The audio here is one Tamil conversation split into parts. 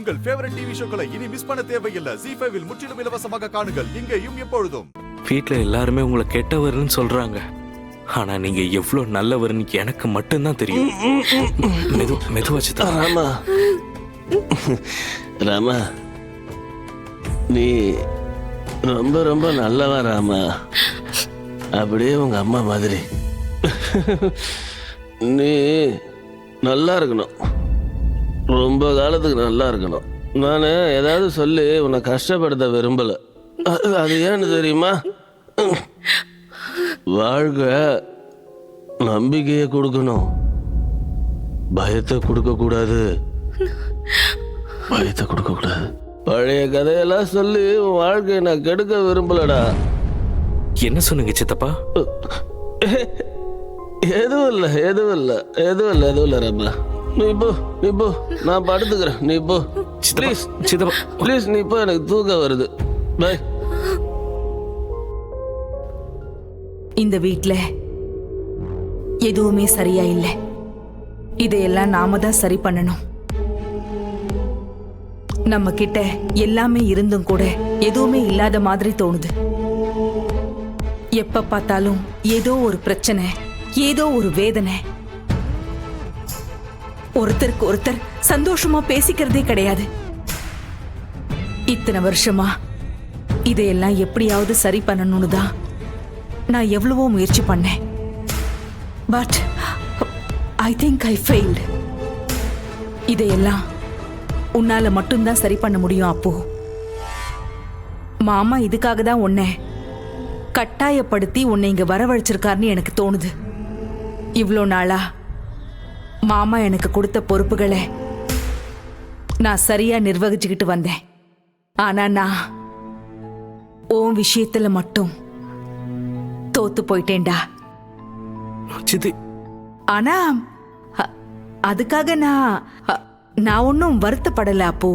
உங்கள் ஃபேவரட் டிவி ஷோக்களை இனி மிஸ் பண்ண தேவையில்லை. ZEE5 இல் முற்றிலும் இலவசமாக காணுங்கள். இங்கேயும் எப்பொழுதும். வீட்ல எல்லாருமே உங்களை கெட்டவர்னு சொல்றாங்க. ஆனா நீங்க எவ்வளவு நல்லவர்னு எனக்கு மட்டும்தான் தெரியும். மெதுவா சித்தா. ராமா ராமா, நீ ரொம்ப ரொம்ப நல்லவன் ராமா. அப்படியே உங்க அம்மா மாதிரி. நீ நல்லா இருக்கணும், ரொம்ப காலத்துக்கு நல்லா இருக்கணும். நான் ஏதாவது சொல்லி உன்னை கஷ்டப்படுத்த விரும்பல. அது ஏன்னு தெரியுமா? வாழ்க நம்பிக்கையை கொடுக்கணும், பயத்தை கொடுக்க கூடாது. பயத்தை கொடுக்க கூடாது. பழைய கதையெல்லாம் சொல்லி உன் வாழ்க்கையை நான் கெடுக்க விரும்பலடா. என்ன சொன்னீங்க சித்தப்பா? எதுவும் இல்லை ராமா. நீ போ, நான் படுத்துக்கிறேன். நீ போ சித்தப்பா ப்ளீஸ். நீ போ, எனக்கு தூக்கம் வருது. பை. இந்த வீட்ல எதுவுமே சரியா இல்லை. இதையெல்லாம் நாம தான் சரி பண்ணணும். நம்ம கிட்ட எல்லாமே இருந்தும் கூட எதுவுமே இல்லாத மாதிரி தோணுது. எப்ப பார்த்தாலும் ஏதோ ஒரு பிரச்சனை, ஏதோ ஒரு வேதனை. ஒருத்தருக்கு ஒருத்தர் சந்தோஷமா பேசிக்கிறதே கிடையாது. இத்தனை வருஷமா இதையெல்லாம் எப்படியாவது சரி பண்ணணும்னு தான் நான் எவ்வளவோ முயற்சி பண்ணேன். But I think I failed. இதையெல்லாம் உன்னால மட்டும்தான் சரி பண்ண முடியும். அப்போ மாமா இதுக்காக தான் உன்னை கட்டாயப்படுத்தி உன்னை இங்க வரவழைச்சிருக்காருன்னு எனக்கு தோணுது. இவ்வளோ நாளா மாமா எனக்கு கொடுத்த பொறுப்புகளை நான் சரியா நிர்வகிச்சுக்கிட்டு வந்தேன். ஆனா நான் உன் விஷயத்துல மட்டும் தோத்து போயிட்டேன்டா சித்தி. ஆனா அதுக்காக நான் ஒன்னும் வருத்தப்படல. அப்போ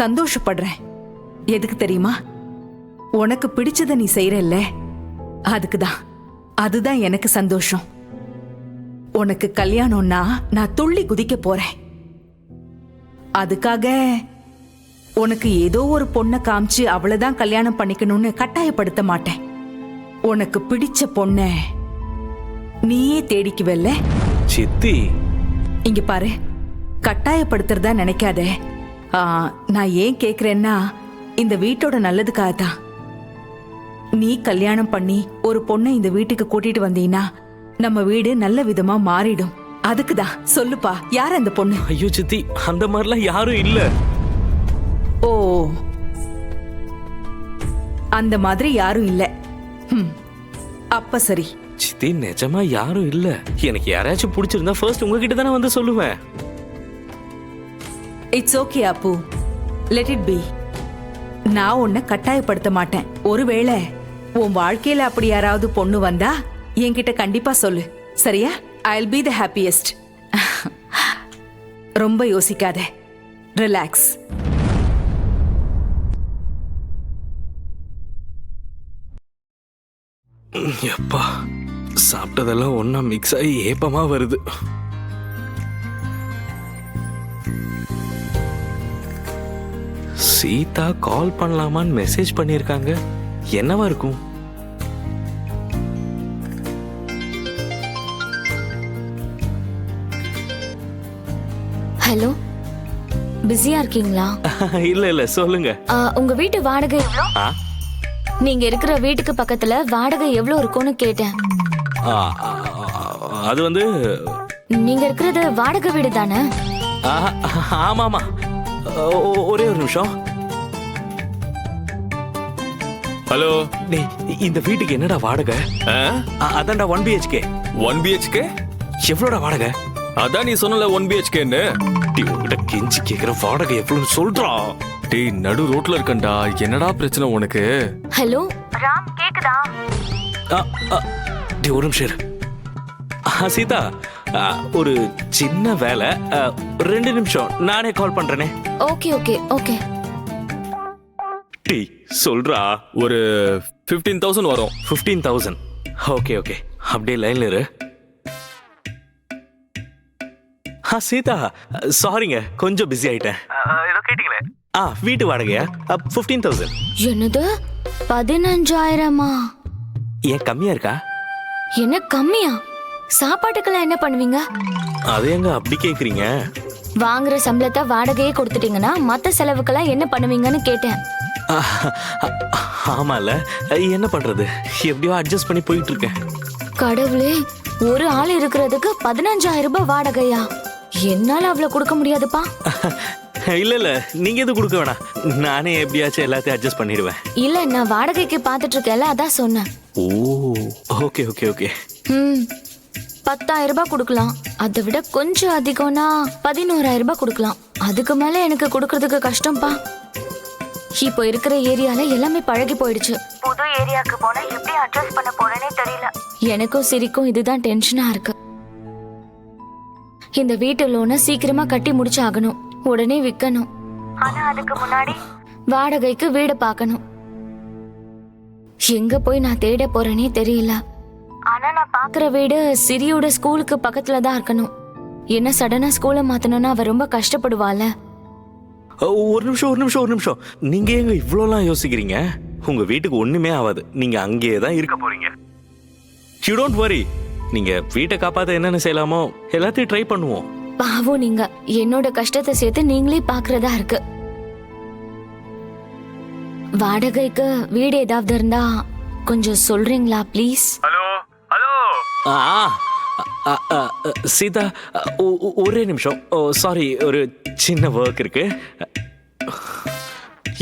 சந்தோஷப்படுறேன். எதுக்கு தெரியுமா? உனக்கு பிடிச்சத நீ செய்யறல்ல, அதுக்குதான். அதுதான் எனக்கு சந்தோஷம். உனக்கு கல்யாணம்னா நான் துள்ளி குதிக்க போறேன். அதுக்காக உனக்கு ஏதோ ஒரு பொண்ணை காமிச்சு அவளைதான் கல்யாணம் பண்ணிக்கணும்னு கட்டாயப்படுத்த மாட்டேன். உனக்கு பிடிச்ச பொண்ண நீயே தேடிக்குவல்ல சித்தி. இங்க பாரு, கட்டாயப்படுத்துறதா நினைக்காத. நான் ஏன் கேக்குறேன்னா, இந்த வீட்டோட நல்லதுக்காக தான். நீ கல்யாணம் பண்ணி ஒரு பொண்ணை இந்த வீட்டுக்கு கூட்டிட்டு வந்தீங்கன்னா நம்ம வீடு நல்ல விதமா மாறிடும். அதுக்குதான். சொல்லுப்பா, யார் அந்த பொண்ணு? ஐயோ சித்தி, அந்த மாதிரிலாம் யாரும் இல்ல. ஓ, அந்த மாதிரி யாரும் இல்ல. அப்ப சரி சித்தி, நிஜமா யாரும் இல்ல. எனக்கு யாராச்சும் பிடிச்சிருந்தா ஃபர்ஸ்ட் உங்ககிட்ட தானே வந்து சொல்லுவேன். இட்ஸ் ஓகே அப்பு, லெட் இட் பி. நான் உன்னை கட்டாயப்படுத்த மாட்டேன். ஒருவேளை உன் வாழ்க்கையில அப்படி யாராவது பொண்ணு வந்தா என்கிட்ட கண்டிப்பா சொல்லு, சரியா? I'll be the happiest. ரொம்ப யோசிக்காத, ரிலாக்ஸ். எப்பா, சாப்பிட்டதெல்லாம் ஒன்னா மிக்ஸ் ஆகி ஏப்பமா வருது. சீதா கால் பண்ணலாமான்னு மெசேஜ் பண்ணிருக்காங்க. என்னவா இருக்கும்? ஹலோ, பிஸியா இருக்கீங்களா? இல்ல சொல்லுங்க. உங்க வீட்டு வாடகை எவ்வளோ? நீங்க இருக்கிற வீட்டுக்கு பக்கத்துல வாடகை எவ்வளவு இருக்கும்னு கேட்டேன். அது வந்து நீங்க இருக்கிறது வாடகை வீடு தானே? ஆமாமா, ஒரே ஒரு நிமிஷம். ஹலோ, இந்த வீட்டுக்கு என்னடா வாடகை? அதான்டா 1 BHK. 1 BHK எவ்வளோடா வாடகை? அதான் நீ சொன்னல 1 BHKன்னு. கெஞ்சி கேக்குற வாடகை எவ்வளவு சொல்றா? டேய், நடு ரோட்ல இருக்கண்டா. என்னடா பிரச்சனை உனக்கு? ஹலோ ராம், கேக்குதா? ஒரு நிமிஷம் இரு. சீதா, ஒரு சின்ன வேலை, 2 நிமிஷம் நானே கால் பண்றேனே. Okay okay okay. டேய் சொல்றா. ஒரு 15,000 வரும். 15,000. ஓகே ஓகே, அப்படியே லைன்ல இரு. சீதா சாரிங்க, கொஞ்சம் பிஸி ஆயிட்டேன். ஏதோ கேட்டீங்களே. வீட்டு வாடகையா 15,000. என்னது 15,000மா? ஏன் கம்மியா இருக்கா? என்ன கம்மியா? சாப்பாட்டுக்கெல்லாம் என்ன பண்ணுவீங்க? அது எங்க அப்படி கேக்குறீங்க? வாங்குற சம்பளத்தை வாடகையே கொடுத்துட்டீங்கன்னா மத்த செலவுக்கெல்லாம் என்ன பண்ணுவீங்கன்னு கேட்டேன். ஆமால, என்ன பண்றது, எப்படியோ அட்ஜஸ்ட் பண்ணி போயிட்டு இருக்கேன். கடவுளே, ஒரு ஆள் இருக்கிறதுக்கு 15,000 ரூபாய் வாடகையா? என்னால அவ்வளவு கொடுக்க முடியாதுப்பா. இல்ல நீங்க எதுவும் கொடுக்க வேணாம், நானே எப்படியாச்சும் எல்லாத்தையும் அட்ஜஸ்ட் பண்ணிடுவேன். இல்ல, நான் வாடகைக்கு பாத்துட்டு இருக்கேன்ல, அதான் சொன்னேன். ஓ ஓகே ஓகே ஓகே. 10,000 ரூபாய் கொடுக்கலாம். அதை விட கொஞ்சம் அதிகம்னா 11,000 ரூபாய் கொடுக்கலாம். அதுக்கு மேல எனக்கு கொடுக்கறதுக்கு கஷ்டம்ப்பா. இப்போ இருக்கிற ஏரியால எல்லாமே பழகி போயிடுச்சு. புது ஏரியாக்கு போனா எப்படி அட்ஜஸ்ட் பண்ண போறேனே தெரியல. எனக்கும் சிரிக்கும் இதுதான் டென்ஷனா இருக்கு. இந்த வீட்டு லோனை சீக்கிரமா கட்டி முடிச்சாகணும். உடனே விற்கணும். ஆனா அதுக்கு முன்னாடி வாடகைக்கு வீடு பார்க்கணும். எங்க போய் நான் தேட போறேனே தெரியல. ஆனா நான் பாக்குற வீடு சிரியோட ஸ்கூலுக்கு பக்கத்துல தான் இருக்கணும். என்ன சடனா ஸ்கூலை மாத்தணும்னா அவ ரொம்ப கஷ்டப்படுவாள். ஒரு நிமிஷம். நீங்க எங்க இவ்வளோலாம் யோசிக்கிறீங்க? உங்க வீட்டுக்கு ஒண்ணுமே ஆகாது, நீங்க அங்கேயே தான் இருக்க போறீங்க. You don't worry. நீங்க வீட்டை காப்பாத்த என்னென்ன செய்யலாமோ எல்லாத்தையும் ட்ரை பண்ணுவோம். பாவம், நீங்க என்னோட கஷ்டத்தை சேர்த்து நீங்களே பாக்குறதா இருக்கு. வாடகைக்கு வீடு ஏதாவது இருந்தா கொஞ்சம் சொல்றீங்களா ப்ளீஸ்? சீதா, ஒரே நிமிஷம். சாரி, ஒரு சின்ன ஒர்க் இருக்கு.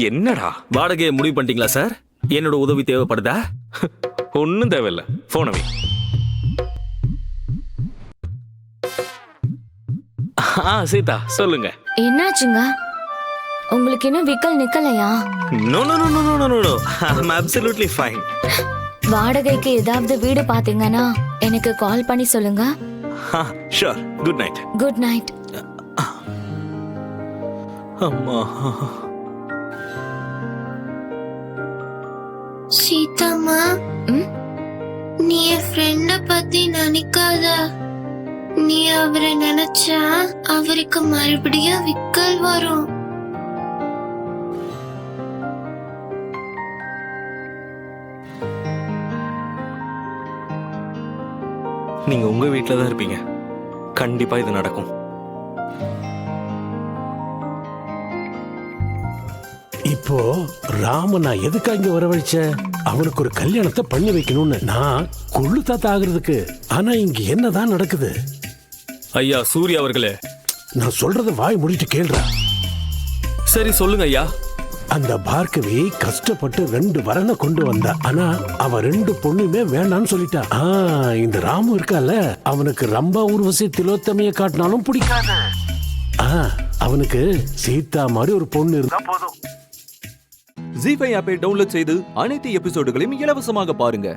என்னடா வாடகையை முடிவு பண்ணிட்டீங்களா சார்? என்னோட உதவி தேவைப்படுதா? ஒன்னும் தேவையில்லை, போனவே. சீதா சொல்லுங்க. என்னாச்சுங்க? உங்களுக்கு இன்னும் விக்கல் நிக்கலையா? No no no no no no, I am absolutely fine. வாடகைக்கு ஏதாவது வீடு பாத்தீங்கன்னா எனக்கு கால் பண்ணி சொல்லுங்க. Sure. Good night. Good night. அம்மா. சீதாமா, நீ என் ஃப்ரெண்ட பத்தி நினைக்காத. நீ அவரை நினைச்சா அவருக்கு மறுபடியும் விக்கல் வரும். நீங்க உங்க வீட்டில தான் இருப்பீங்க, கண்டிப்பா இது நடக்கும். இப்போ ராம நான் எதுக்காக இங்க வரவழைச்சேன்? அவனுக்கு ஒரு கல்யாணத்தை பண்ணி வைக்கணும்னு. நான் கொள்ளு தாத்தா ஆகுறதுக்கு. ஆனா இங்க என்னதான் நடக்குது? ஐயா சூர்யா அவர்களே, நான் சொல்றத வாய் மூடிட்டு கேள்றா. சரி சொல்லுங்க ஐயா. அந்த பார்கவி கஷ்டப்பட்டு 2 வரனை கொண்டு வந்தா. ஆனா அவ 2 பொண்ணுமே வேண்டான்னு சொல்லிட்டா. இந்த ராமு இருக்கால, அவனுக்கு ரம்பா ஊர்வசி திலோத்தமைய காட்டினாலும் பிடிக்காது. அவனுக்கு சீதா மாதிரி ஒரு பொண்ணு இருந்தா போதும். ஜீ5 ஆப்பை டவுன்லோட் செய்து அனைத்து எபிசோடுகளையும் இலவசமாக பாருங்க.